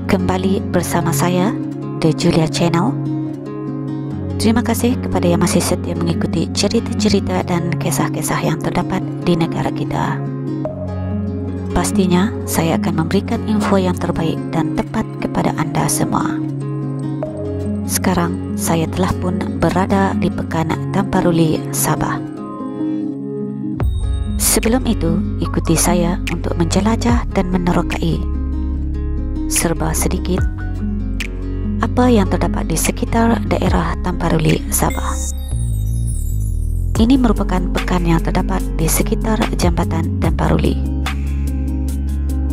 kembali bersama saya, The Julia Channel. Terima kasih kepada yang masih setia mengikuti cerita-cerita dan kisah-kisah yang terdapat di negara kita. Pastinya saya akan memberikan info yang terbaik dan tepat kepada anda semua. Sekarang saya telah pun berada di Pekan Tamparuli, Sabah. Sebelum itu, ikuti saya untuk menjelajah dan menerokai serba sedikit apa yang terdapat di sekitar daerah Tamparuli, Sabah. Ini merupakan pekan yang terdapat di sekitar Jambatan Tamparuli.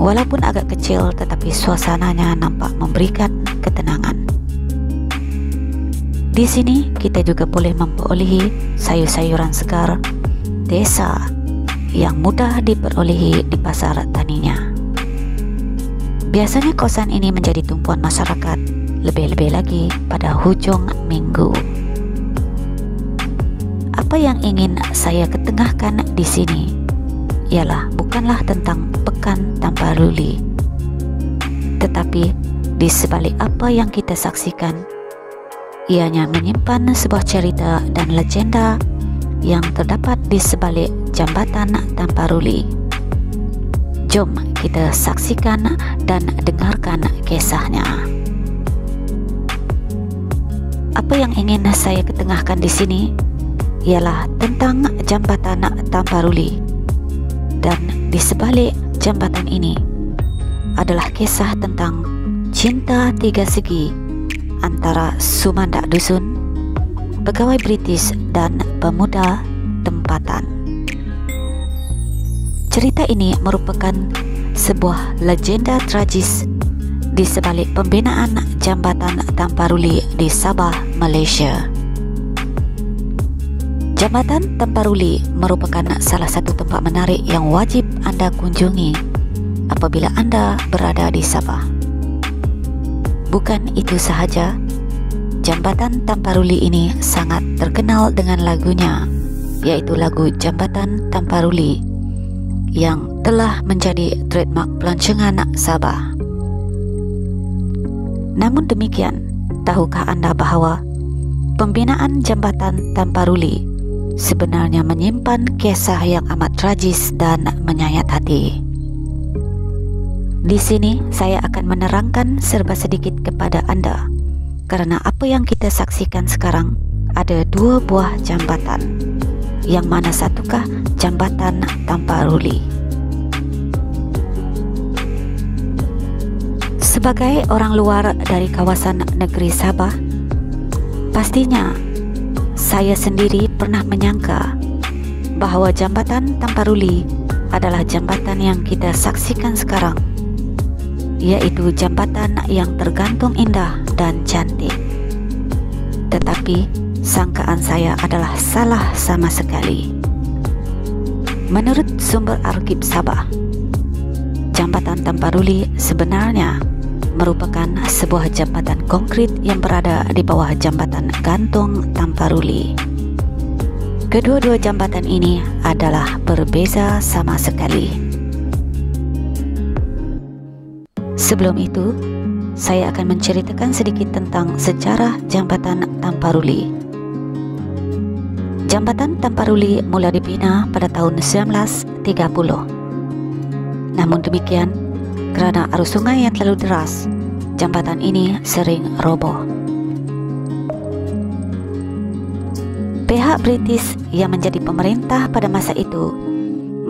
Walaupun agak kecil, tetapi suasananya nampak memberikan ketenangan. Di sini kita juga boleh memperolehi sayur-sayuran segar desa yang mudah diperolehi di pasar taninya. Biasanya kawasan ini menjadi tumpuan masyarakat, lebih-lebih lagi pada hujung minggu. Apa yang ingin saya ketengahkan di sini ialah bukanlah tentang Pekan Tamparuli, tetapi di sebalik apa yang kita saksikan, ianya menyimpan sebuah cerita dan legenda yang terdapat di sebalik Jambatan Tamparuli. Jom kita saksikan dan dengarkan kisahnya. Apa yang ingin saya ketengahkan di sini ialah tentang Jambatan Tamparuli, dan di sebalik jambatan ini adalah kisah tentang cinta tiga segi antara sumandak dusun, pegawai British dan pemuda tempatan. Cerita ini merupakan sebuah legenda tragis di sebalik pembinaan Jambatan Tamparuli di Sabah, Malaysia. Jambatan Tamparuli merupakan salah satu tempat menarik yang wajib anda kunjungi apabila anda berada di Sabah. Bukan itu sahaja, Jambatan Tamparuli ini sangat terkenal dengan lagunya, yaitu lagu Jambatan Tamparuli yang telah menjadi trademark pelancongan Sabah. Namun demikian, tahukah anda bahawa pembinaan Jambatan Tamparuli sebenarnya menyimpan kisah yang amat tragis dan menyayat hati? Di sini saya akan menerangkan serba sedikit kepada anda, karena apa yang kita saksikan sekarang ada dua buah jambatan. Yang mana satukah Jambatan Tamparuli? Sebagai orang luar dari kawasan negeri Sabah, pastinya saya sendiri pernah menyangka bahawa Jambatan Tamparuli adalah jambatan yang kita saksikan sekarang, yaitu jambatan yang tergantung indah dan cantik. Tetapi sangkaan saya adalah salah sama sekali. Menurut sumber arsip Sabah, Jambatan Tamparuli sebenarnya merupakan sebuah jambatan konkrit yang berada di bawah jambatan gantung Tamparuli. Kedua-dua jambatan ini adalah berbeza sama sekali. Sebelum itu, saya akan menceritakan sedikit tentang sejarah Jambatan Tamparuli. Jambatan Tamparuli mula dibina pada tahun 1930. Namun demikian, kerana arus sungai yang terlalu deras, jambatan ini sering roboh. Pihak British yang menjadi pemerintah pada masa itu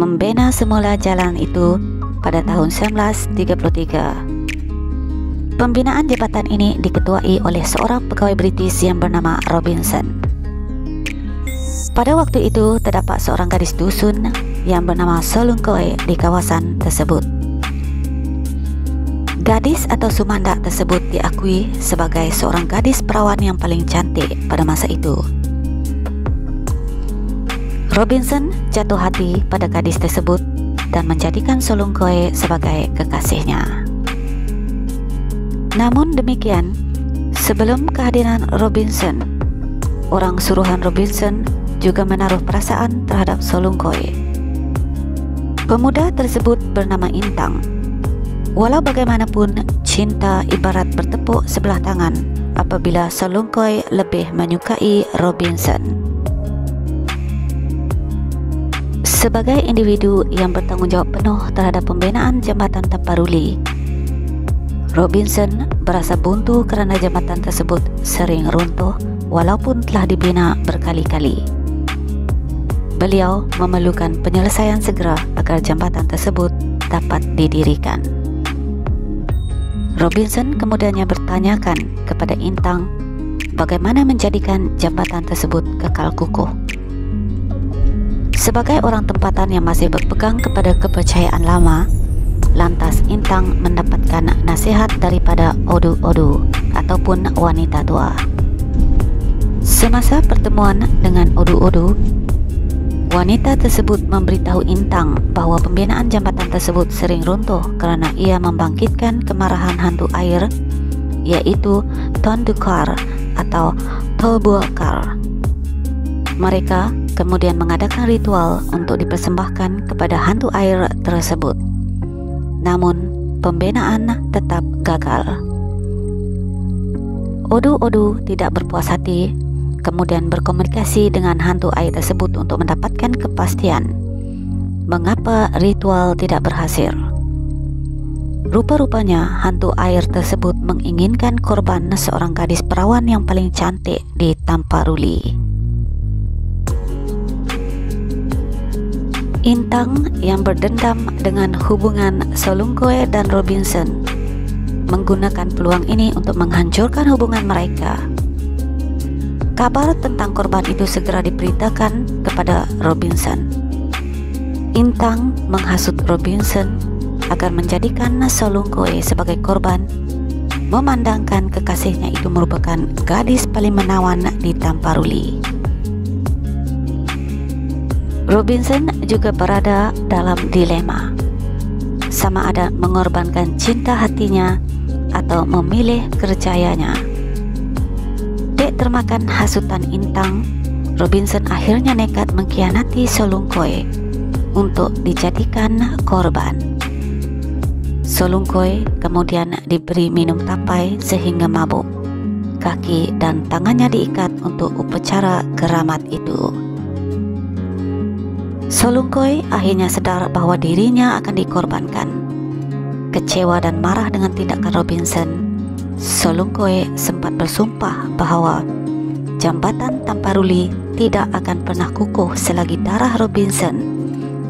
membina semula jalan itu pada tahun 1933. Pembinaan jambatan ini diketuai oleh seorang pegawai British yang bernama Robinson. Pada waktu itu terdapat seorang gadis dusun yang bernama Solungkoe di kawasan tersebut. Gadis atau sumandak tersebut diakui sebagai seorang gadis perawan yang paling cantik pada masa itu. Robinson jatuh hati pada gadis tersebut dan menjadikan Solungkoe sebagai kekasihnya. Namun demikian, sebelum kehadiran Robinson, orang suruhan Robinson juga menaruh perasaan terhadap Solungkoe. Pemuda tersebut bernama Intang Walau bagaimanapun, cinta ibarat bertepuk sebelah tangan apabila Solunkoi lebih menyukai Robinson. Sebagai individu yang bertanggungjawab penuh terhadap pembinaan jambatan Tamparuli, Robinson berasa buntu kerana jambatan tersebut sering runtuh walaupun telah dibina berkali-kali. Beliau memerlukan penyelesaian segera agar jambatan tersebut dapat didirikan. Robinson kemudiannya bertanyakan kepada Intang bagaimana menjadikan jambatan tersebut kekal kukuh. Sebagai orang tempatan yang masih berpegang kepada kepercayaan lama, lantas Intang mendapatkan nasihat daripada Odu-Odu ataupun wanita tua. Semasa pertemuan dengan Odu-Odu, wanita tersebut memberitahu Intang bahawa pembinaan jambatan tersebut sering runtuh kerana ia membangkitkan kemarahan hantu air, iaitu Tondukar atau Tobukar. Mereka kemudian mengadakan ritual untuk dipersembahkan kepada hantu air tersebut. Namun, pembinaan tetap gagal. Odu-Odu tidak berpuas hati, kemudian berkomunikasi dengan hantu air tersebut untuk mendapatkan kepastian mengapa ritual tidak berhasil. Rupa-rupanya hantu air tersebut menginginkan korban seorang gadis perawan yang paling cantik di Tamparuli. Intang yang berdendam dengan hubungan Solunkoi dan Robinson menggunakan peluang ini untuk menghancurkan hubungan mereka. Kabar tentang korban itu segera diberitakan kepada Robinson. Intang menghasut Robinson agar menjadikan Solunkoi sebagai korban, memandangkan kekasihnya itu merupakan gadis paling menawan di Tamparuli. Robinson juga berada dalam dilema, sama ada mengorbankan cinta hatinya atau memilih kerjayanya. Dek termakan hasutan Intang, Robinson akhirnya nekat mengkhianati Solunkoi untuk dijadikan korban. Solunkoi kemudian diberi minum tapai sehingga mabuk. Kaki dan tangannya diikat untuk upacara keramat itu. Solunkoi akhirnya sadar bahawa dirinya akan dikorbankan. Kecewa dan marah dengan tindakan Robinson, Solunkoi sempat bersumpah bahawa jambatan Tamparuli tidak akan pernah kukuh selagi darah Robinson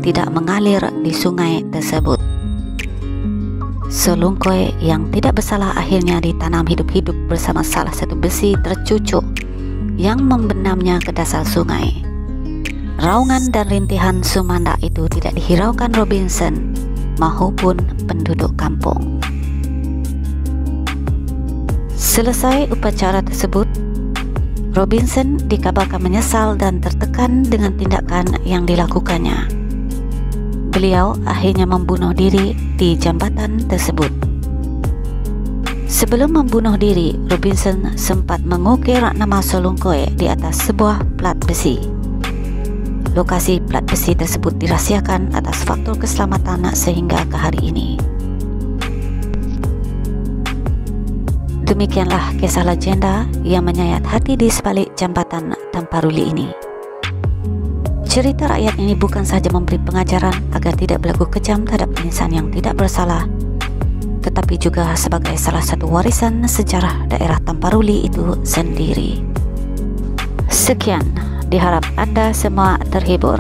tidak mengalir di sungai tersebut. Solunkoi yang tidak bersalah akhirnya ditanam hidup-hidup bersama salah satu besi tercucuk yang membenamnya ke dasar sungai. Raungan dan rintihan Sumanda itu tidak dihiraukan Robinson maupun penduduk kampung. Selesai upacara tersebut, Robinson dikabarkan menyesal dan tertekan dengan tindakan yang dilakukannya. Beliau akhirnya membunuh diri di jambatan tersebut. Sebelum membunuh diri, Robinson sempat mengukir nama Solunkoi di atas sebuah plat besi. Lokasi plat besi tersebut dirahsiakan atas faktor keselamatan sehingga ke hari ini. Demikianlah kisah legenda yang menyayat hati di sebalik jambatan Tamparuli ini. Cerita rakyat ini bukan sahaja memberi pengajaran agar tidak berlaku kejam terhadap insan yang tidak bersalah, tetapi juga sebagai salah satu warisan sejarah daerah Tamparuli itu sendiri. Sekian. Diharap Anda semua terhibur.